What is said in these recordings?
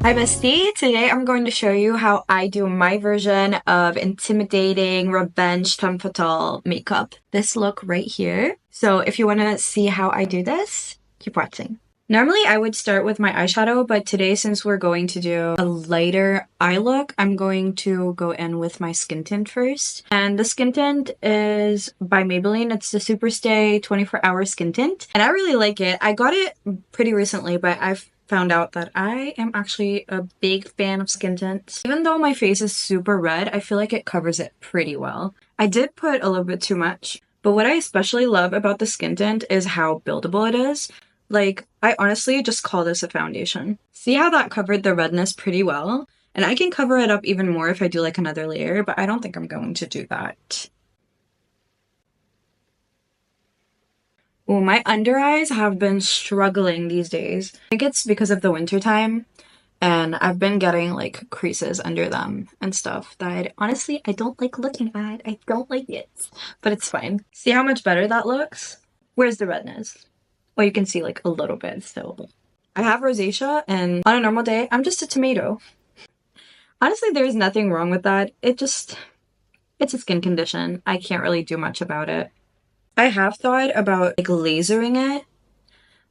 Hi bestie, today I'm going to show you how I do my version of intimidating revenge femme fatale makeup. This look right here. So if you want to see how I do this, keep watching. Normally I would start with my eyeshadow, but today since we're going to do a lighter eye look, I'm going to go in with my skin tint first. And the skin tint is by Maybelline. It's the Superstay 24-hour skin tint. And I really like it. I got it pretty recently, but I've found out that I am actually a big fan of skin tints. Even though my face is super red, I feel like it covers it pretty well. I did put a little bit too much, but what I especially love about the skin tint is how buildable it is. Like, I honestly just call this a foundation. See how that covered the redness pretty well? And I can cover it up even more if I do like another layer, but I don't think I'm going to do that. Oh, my under eyes have been struggling these days. I think it's because of the winter time, and I've been getting like creases under them and stuff that honestly I don't like looking at. I don't like it, but it's fine. See how much better that looks? Where's the redness? Well, you can see like a little bit still. I have rosacea, and on a normal day, I'm just a tomato. Honestly, there's nothing wrong with that. It's a skin condition. I can't really do much about it. I have thought about like lasering it,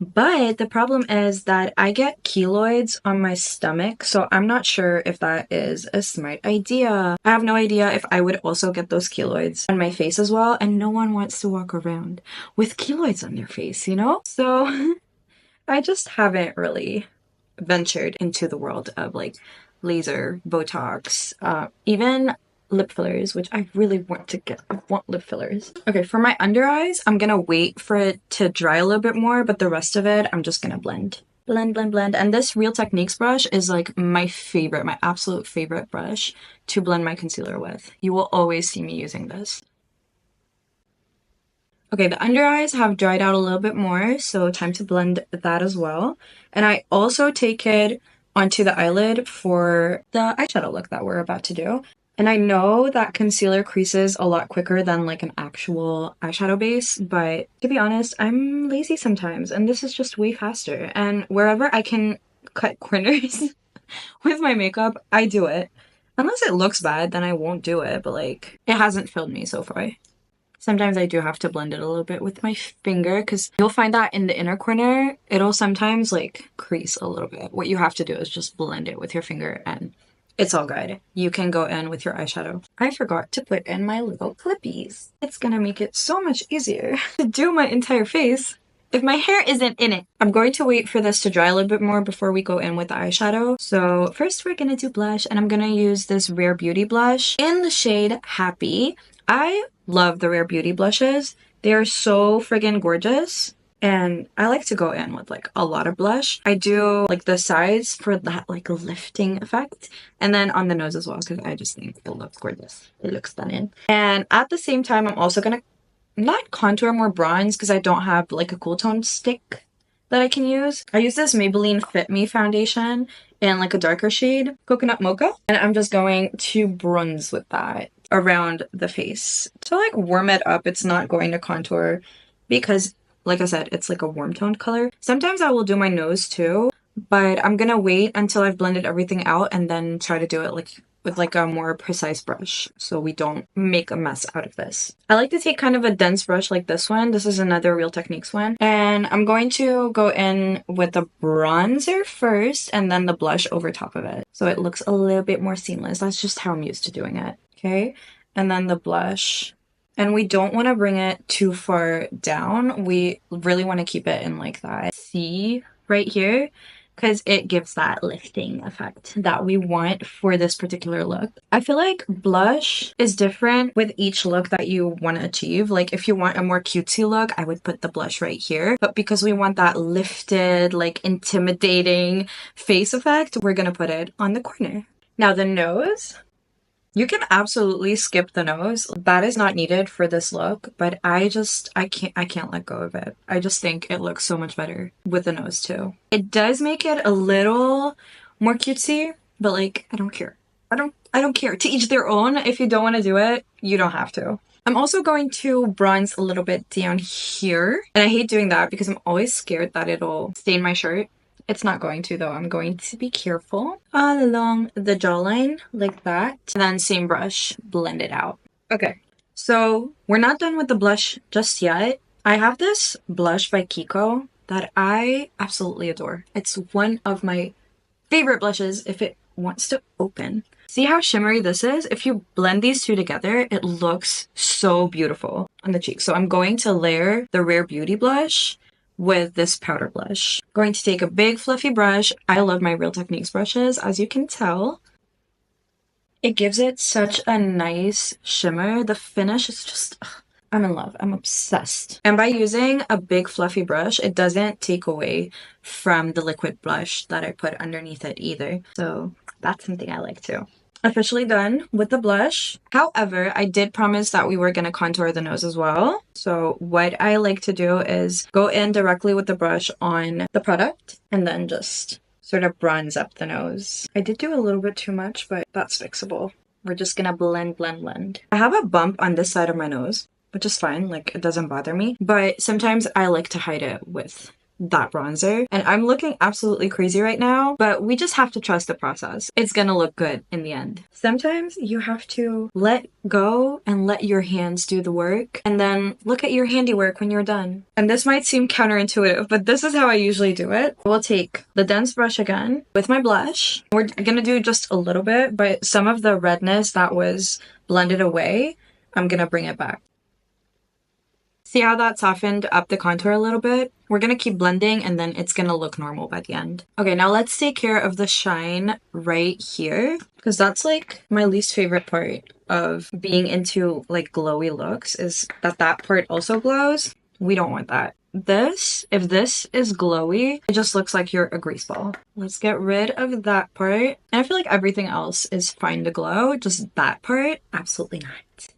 but the problem is that I get keloids on my stomach, so I'm not sure if that is a smart idea. I have no idea if I would also get those keloids on my face as well, and no one wants to walk around with keloids on their face, you know? So I just haven't really ventured into the world of like laser, Botox, even lip fillers, which I really want to get. I want lip fillers. Okay, for my under eyes, I'm gonna wait for it to dry a little bit more, but the rest of it, I'm just gonna blend. Blend, blend, blend. And this Real Techniques brush is like my favorite, my absolute favorite brush to blend my concealer with. You will always see me using this. Okay, the under eyes have dried out a little bit more, so time to blend that as well. And I also take it onto the eyelid for the eyeshadow look that we're about to do. And I know that concealer creases a lot quicker than like an actual eyeshadow base, but to be honest, I'm lazy sometimes, and this is just way faster. And wherever I can cut corners with my makeup, I do it. Unless it looks bad, then I won't do it, but like, it hasn't failed me so far. Sometimes I do have to blend it a little bit with my finger because you'll find that in the inner corner, it'll sometimes like crease a little bit. What you have to do is just blend it with your finger and it's all good. You can go in with your eyeshadow. I forgot to put in my little clippies. It's gonna make it so much easier to do my entire face if my hair isn't in it. I'm going to wait for this to dry a little bit more before we go in with the eyeshadow. So first we're gonna do blush, and I'm gonna use this Rare Beauty blush in the shade Happy. I love the Rare Beauty blushes. They are so friggin' gorgeous. And I like to go in with like a lot of blush. I do like the sides for that like lifting effect. And then on the nose as well, because I just think it looks gorgeous. It looks stunning. And at the same time, I'm also gonna not contour, more bronze, because I don't have like a cool tone stick that I can use. I use this Maybelline Fit Me foundation in like a darker shade, Coconut Mocha. And I'm just going to bronze with that around the face to like warm it up. It's not going to contour because like I said, it's like a warm toned color. Sometimes I will do my nose too, but I'm gonna wait until I've blended everything out and then try to do it like with like a more precise brush so we don't make a mess out of this. I like to take kind of a dense brush like this one. This is another Real Techniques one. And I'm going to go in with the bronzer first and then the blush over top of it. So it looks a little bit more seamless. That's just how I'm used to doing it. Okay, and then the blush. And we don't want to bring it too far down. We really want to keep it in like that C right here because it gives that lifting effect that we want for this particular look. I feel like blush is different with each look that you want to achieve. Like if you want a more cutesy look, I would put the blush right here. But because we want that lifted, like intimidating face effect, we're going to put it on the corner. Now the nose. You can absolutely skip the nose. That is not needed for this look, but I can't let go of it. I just think it looks so much better with the nose too. It does make it a little more cutesy, but like, I don't care. I don't care. To each their own. If you don't want to do it, you don't have to. I'm also going to bronze a little bit down here. And I hate doing that because I'm always scared that it'll stain my shirt. It's not going to though. I'm going to be careful. All along the jawline like that. And then same brush, blend it out. Okay, so we're not done with the blush just yet. I have this blush by Kiko that I absolutely adore. It's one of my favorite blushes if it wants to open. See how shimmery this is? If you blend these two together, it looks so beautiful on the cheeks. So I'm going to layer the Rare Beauty blush with this powder blush. Going to take a big fluffy brush. I love my Real Techniques brushes, as you can tell. It gives it such a nice shimmer. The finish is just, ugh, I'm in love. I'm obsessed. And by using a big fluffy brush, it doesn't take away from the liquid blush that I put underneath it either. So that's something I like too. Officially done with the blush. However, I did promise that we were going to contour the nose as well. So what I like to do is go in directly with the brush on the product and then just sort of bronze up the nose. I did do a little bit too much, but that's fixable. We're just gonna blend, blend, blend. I have a bump on this side of my nose, which is fine, like it doesn't bother me, but sometimes I like to hide it with that bronzer. And I'm looking absolutely crazy right now, but we just have to trust the process. It's gonna look good in the end. Sometimes you have to let go and let your hands do the work, and then look at your handiwork when you're done. And this might seem counterintuitive, but this is how I usually do it. We'll take the dense brush again with my blush. We're gonna do just a little bit, but some of the redness that was blended away, I'm gonna bring it back. See how that softened up the contour a little bit? We're gonna keep blending and then it's gonna look normal by the end. Okay, now let's take care of the shine right here, because that's like my least favorite part of being into like glowy looks, is that that part also glows. We don't want that. If this is glowy, it just looks like you're a grease ball. Let's get rid of that part. And I feel like everything else is fine to glow, just that part, absolutely not.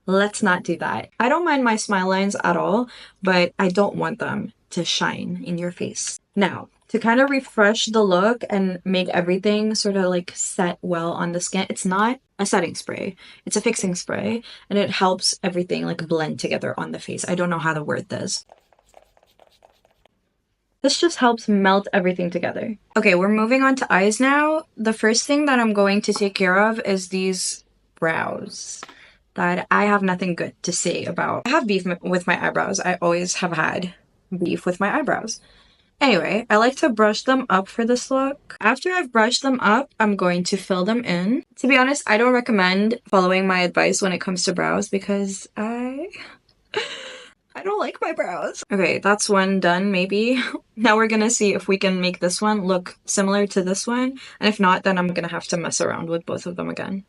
Let's not do that. I don't mind my smile lines at all, but I don't want them to shine in your face. Now, to kind of refresh the look and make everything sort of like set well on the skin, it's not a setting spray, it's a fixing spray, and it helps everything like blend together on the face. I don't know how to word this. This just helps melt everything together. Okay, we're moving on to eyes now. The first thing that I'm going to take care of is these brows that I have nothing good to say about. I have beef with my eyebrows. I always have had beef with my eyebrows. Anyway, I like to brush them up for this look. After I've brushed them up, I'm going to fill them in. To be honest, I don't recommend following my advice when it comes to brows because I don't like my brows. Okay, that's one done maybe. Now we're gonna see if we can make this one look similar to this one. And if not, then I'm gonna have to mess around with both of them again.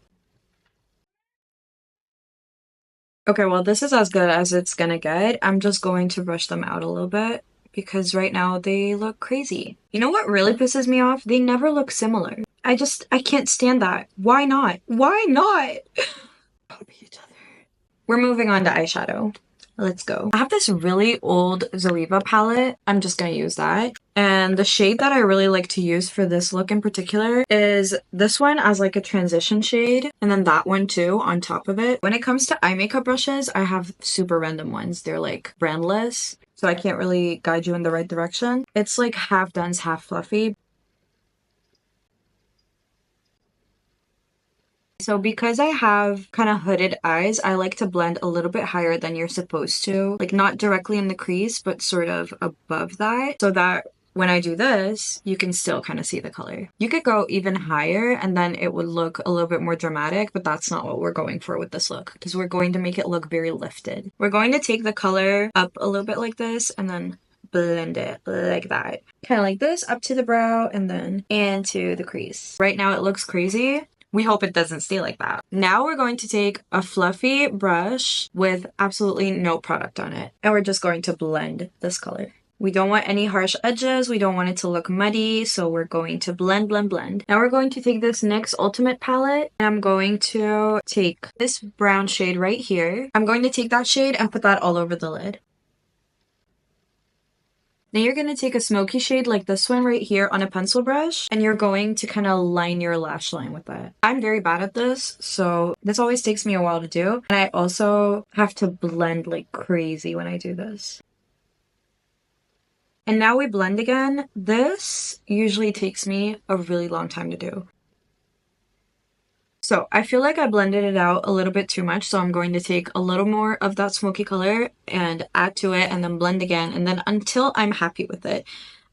Okay, well, this is as good as it's gonna get. I'm just going to brush them out a little bit because right now they look crazy. You know what really pisses me off? They never look similar. I can't stand that. Why not? Why not? Copy each other. We're moving on to eyeshadow. Let's go. I have this really old Zoeva palette. I'm just gonna use that. And the shade that I really like to use for this look in particular is this one as like a transition shade, and then that one too on top of it. When it comes to eye makeup brushes, I have super random ones. They're like brandless, so I can't really guide you in the right direction. It's like half dense, half fluffy. So because I have kind of hooded eyes, I like to blend a little bit higher than you're supposed to. Like not directly in the crease, but sort of above that, so that when I do this, you can still kind of see the color. You could go even higher and then it would look a little bit more dramatic, but that's not what we're going for with this look because we're going to make it look very lifted. We're going to take the color up a little bit like this and then blend it like that. Kind of like this up to the brow and then into the crease. Right now it looks crazy. We hope it doesn't stay like that. Now we're going to take a fluffy brush with absolutely no product on it. And we're just going to blend this color. We don't want any harsh edges. We don't want it to look muddy. So we're going to blend, blend, blend. Now we're going to take this NYX Ultimate palette. And I'm going to take this brown shade right here. I'm going to take that shade and put that all over the lid. Now you're going to take a smoky shade like this one right here on a pencil brush, and you're going to kind of line your lash line with that. I'm very bad at this, so this always takes me a while to do. And I also have to blend like crazy when I do this. And now we blend again. This usually takes me a really long time to do. So I feel like I blended it out a little bit too much, so I'm going to take a little more of that smoky color and add to it and then blend again, and then until I'm happy with it.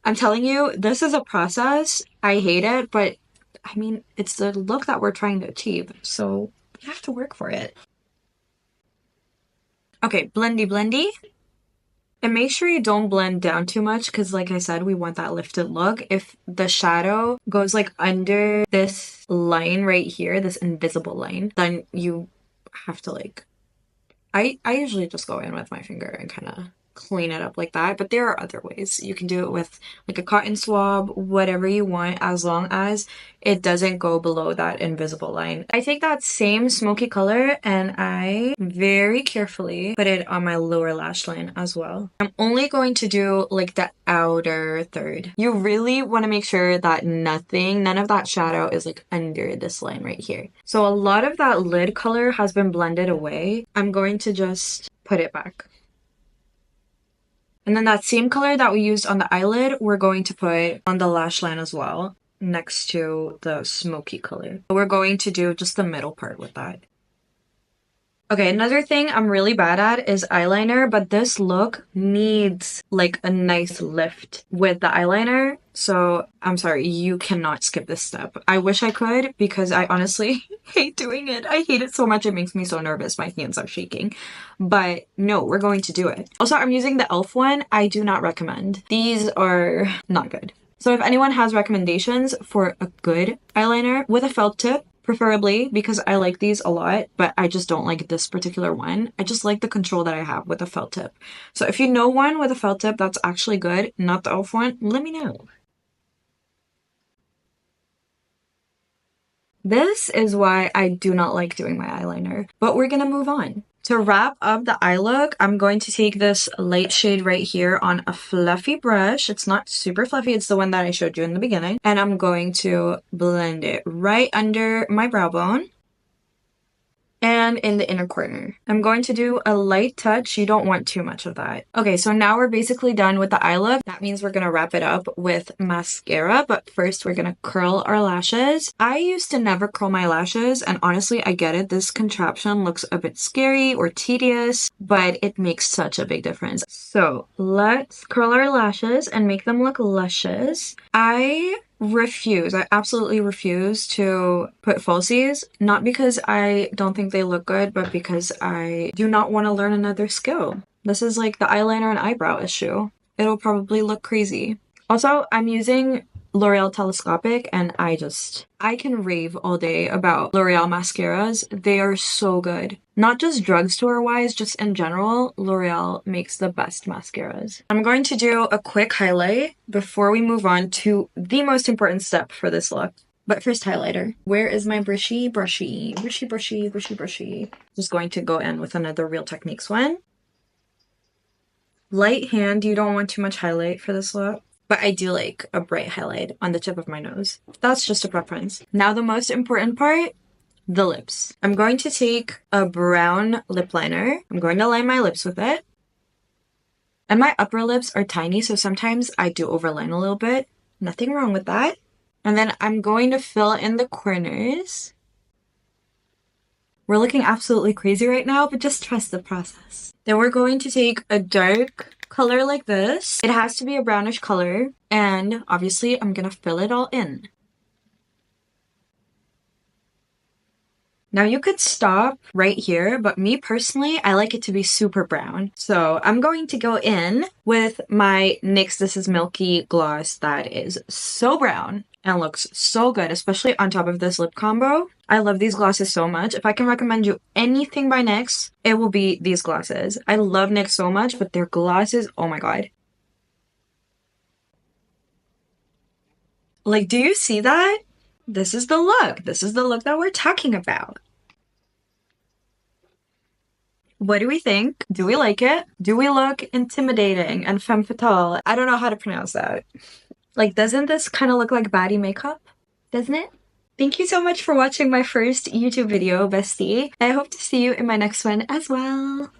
I'm telling you, this is a process. I hate it, but I mean, it's the look that we're trying to achieve, so we have to work for it. Okay, blendy blendy. And make sure you don't blend down too much because, like I said, we want that lifted look. If the shadow goes like under this line right here, this invisible line, then you have to like... I usually just go in with my finger and kind of clean it up like that, but there are other ways. You can do it with like a cotton swab, whatever you want, as long as it doesn't go below that invisible line. I take that same smoky color and I very carefully put it on my lower lash line as well. I'm only going to do like the outer third. You really want to make sure that none of that shadow is like under this line right here. So a lot of that lid color has been blended away. I'm going to just put it back. And then that same color that we used on the eyelid, we're going to put on the lash line as well, next to the smoky color. We're going to do just the middle part with that. Okay, another thing I'm really bad at is eyeliner, but this look needs like a nice lift with the eyeliner. So I'm sorry, you cannot skip this step. I wish I could because I honestly hate doing it. I hate it so much. It makes me so nervous. My hands are shaking. But no, we're going to do it. Also, I'm using the e.l.f. one. I do not recommend. These are not good. So if anyone has recommendations for a good eyeliner with a felt tip, preferably, because I like these a lot, but I just don't like this particular one. I just like the control that I have with a felt tip. So if you know one with a felt tip that's actually good, not the e.l.f. one, let me know. This is why I do not like doing my eyeliner, but we're gonna move on. To wrap up the eye look, I'm going to take this light shade right here on a fluffy brush. It's not super fluffy, it's the one that I showed you in the beginning. And I'm going to blend it right under my brow bone and in the inner corner. I'm going to do a light touch. You don't want too much of that. Okay, so now we're basically done with the eye look. That means we're gonna wrap it up with mascara, but first we're gonna curl our lashes. I used to never curl my lashes, and honestly, I get it. This contraption looks a bit scary or tedious, but it makes such a big difference. So let's curl our lashes and make them look luscious. I absolutely refuse to put falsies, not because I don't think they look good, but because I do not want to learn another skill. This is like the eyeliner and eyebrow issue. It'll probably look crazy. Also, I'm using L'Oreal Telescopic and I can rave all day about L'Oreal mascaras. They are so good. Not just drugstore wise, just in general, L'Oreal makes the best mascaras. I'm going to do a quick highlight before we move on to the most important step for this look. But first, highlighter. Where is my brushy? Just going to go in with another Real Techniques one. Light hand, you don't want too much highlight for this look. But I do like a bright highlight on the tip of my nose. That's just a preference. Now the most important part, the lips. I'm going to take a brown lip liner. I'm going to line my lips with it. And my upper lips are tiny, so sometimes I do overline a little bit. Nothing wrong with that. And then I'm going to fill in the corners. We're looking absolutely crazy right now, but just trust the process. Then we're going to take a dark color like this. It has to be a brownish color, and obviously I'm gonna fill it all in. Now you could stop right here, but me personally, I like it to be super brown. So I'm going to go in with my NYX This Is Milky gloss that is so brown and looks so good, especially on top of this lip combo. I love these glosses so much. If I can recommend you anything by NYX, it will be these glosses. I love NYX so much, but their glosses, oh my god. Like, do you see that? This is the look. This is the look that we're talking about. What do we think? Do we like it? Do we look intimidating and femme fatale? I don't know how to pronounce that. Like, doesn't this kind of look like baddie makeup? Doesn't it? Thank you so much for watching my first YouTube video, bestie. I hope to see you in my next one as well.